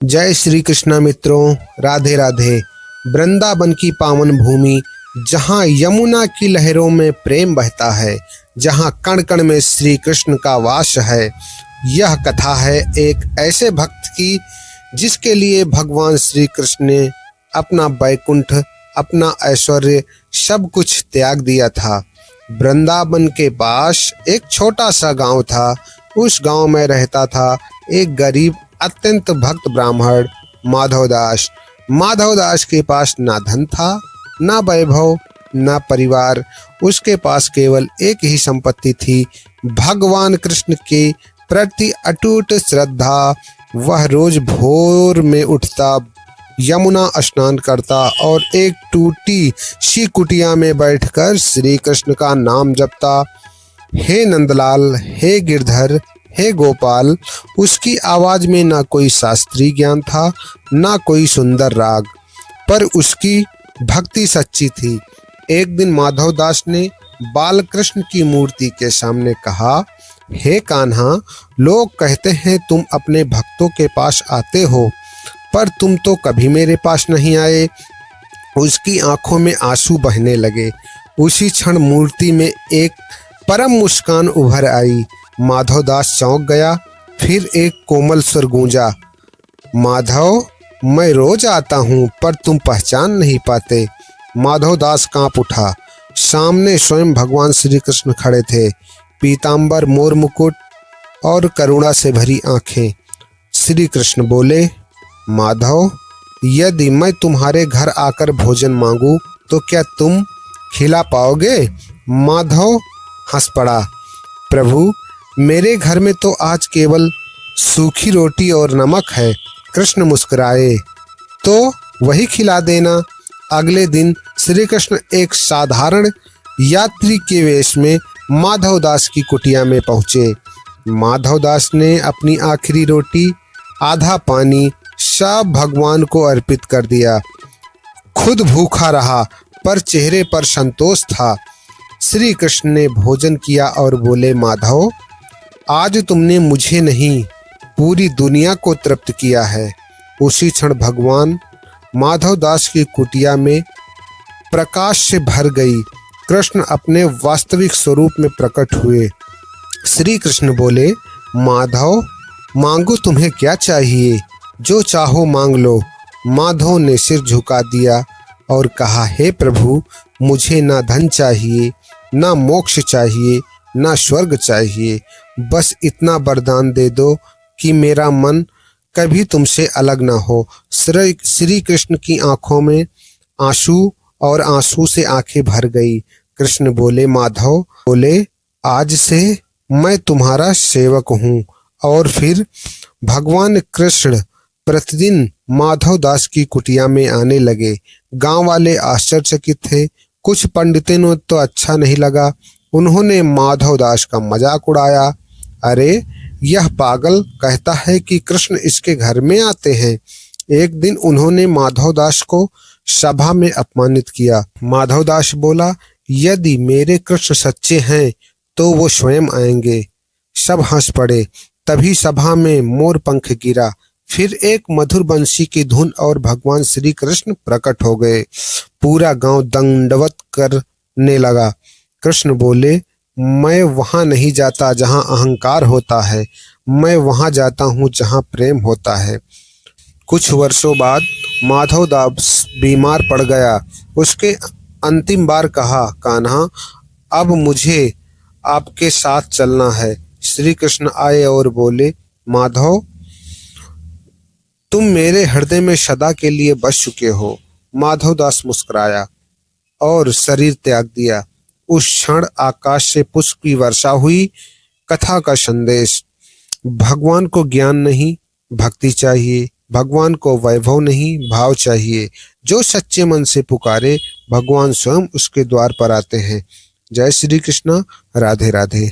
जय श्री कृष्णा मित्रों, राधे राधे। वृंदावन की पावन भूमि, जहाँ यमुना की लहरों में प्रेम बहता है, जहाँ कण कण में श्री कृष्ण का वास है। यह कथा है एक ऐसे भक्त की जिसके लिए भगवान श्री कृष्ण ने अपना बैकुंठ, अपना ऐश्वर्य, सब कुछ त्याग दिया था। वृंदावन के पास एक छोटा सा गांव था। उस गांव में रहता था एक गरीब अत्यंत भक्त ब्राह्मण माधवदास। माधवदास के पास ना धन था, ना वैभव, ना परिवार। उसके पास केवल एक ही संपत्ति थी, भगवान कृष्ण के प्रति अटूट श्रद्धा। वह रोज भोर में उठता, यमुना स्नान करता और एक टूटी सी कुटिया में बैठकर श्री कृष्ण का नाम जपता। हे नंदलाल, हे गिरधर, हे गोपाल। उसकी आवाज में ना कोई शास्त्रीय ज्ञान था, ना कोई सुंदर राग, पर उसकी भक्ति सच्ची थी। एक दिन माधवदास ने बालकृष्ण की मूर्ति के सामने कहा, हे कान्हा, लोग कहते हैं तुम अपने भक्तों के पास आते हो, पर तुम तो कभी मेरे पास नहीं आए। उसकी आंखों में आंसू बहने लगे। उसी क्षण मूर्ति में एक परम मुस्कान उभर आई। माधवदास चौंक गया। फिर एक कोमल स्वर गूंजा, माधव, मैं रोज आता हूँ पर तुम पहचान नहीं पाते। माधवदास कांप उठा। सामने स्वयं भगवान श्री कृष्ण खड़े थे, पीतांबर, मोर मुकुट और करुणा से भरी आंखें। श्री कृष्ण बोले, माधव, यदि मैं तुम्हारे घर आकर भोजन मांगू तो क्या तुम खिला पाओगे? माधव हंस पड़ा। प्रभु, मेरे घर में तो आज केवल सूखी रोटी और नमक है। कृष्ण मुस्कुराए, तो वही खिला देना। अगले दिन श्री कृष्ण एक साधारण यात्री के वेश में माधवदास की कुटिया में पहुंचे। माधवदास ने अपनी आखिरी रोटी, आधा पानी सब भगवान को अर्पित कर दिया। खुद भूखा रहा पर चेहरे पर संतोष था। श्री कृष्ण ने भोजन किया और बोले, माधव, आज तुमने मुझे नहीं, पूरी दुनिया को तृप्त किया है। उसी क्षण भगवान माधवदास की कुटिया में प्रकाश से भर गई। कृष्ण अपने वास्तविक स्वरूप में प्रकट हुए। श्री कृष्ण बोले, माधव, मांगो, तुम्हें क्या चाहिए? जो चाहो मांग लो। माधव ने सिर झुका दिया और कहा, हे प्रभु, मुझे ना धन चाहिए, ना मोक्ष चाहिए, ना स्वर्ग चाहिए। बस इतना वरदान दे दो कि मेरा मन कभी तुमसे अलग ना हो। श्री कृष्ण की आंखों में आंसू और आंसू से आंखें भर गई। कृष्ण बोले, माधव बोले, आज से मैं तुम्हारा सेवक हूँ। और फिर भगवान कृष्ण प्रतिदिन माधवदास की कुटिया में आने लगे। गांव वाले आश्चर्यचकित थे। कुछ पंडितों ने तो अच्छा नहीं लगा। उन्होंने माधवदास का मजाक उड़ाया। अरे, यह पागल कहता है कि कृष्ण इसके घर में आते हैं। एक दिन उन्होंने माधवदास को सभा में अपमानित किया। माधवदास बोला, यदि मेरे कृष्ण सच्चे हैं तो वो स्वयं आएंगे। सब हंस पड़े। तभी सभा में मोर पंख गिरा। फिर एक मधुर बंसी की धुन और भगवान श्री कृष्ण प्रकट हो गए। पूरा गांव दंडवत करने लगा। कृष्ण बोले, मैं वहां नहीं जाता जहां अहंकार होता है, मैं वहां जाता हूं जहां प्रेम होता है। कुछ वर्षों बाद माधवदास बीमार पड़ गया। उसके अंतिम बार कहा, कान्हा, अब मुझे आपके साथ चलना है। श्री कृष्ण आए और बोले, माधव, तुम मेरे हृदय में सदा के लिए बस चुके हो। माधवदास मुस्कुराया और शरीर त्याग दिया। उस क्षण आकाश से पुष्प की वर्षा हुई। कथा का संदेश, भगवान को ज्ञान नहीं, भक्ति चाहिए। भगवान को वैभव नहीं, भाव चाहिए। जो सच्चे मन से पुकारे, भगवान स्वयं उसके द्वार पर आते हैं। जय श्री कृष्ण, राधे राधे।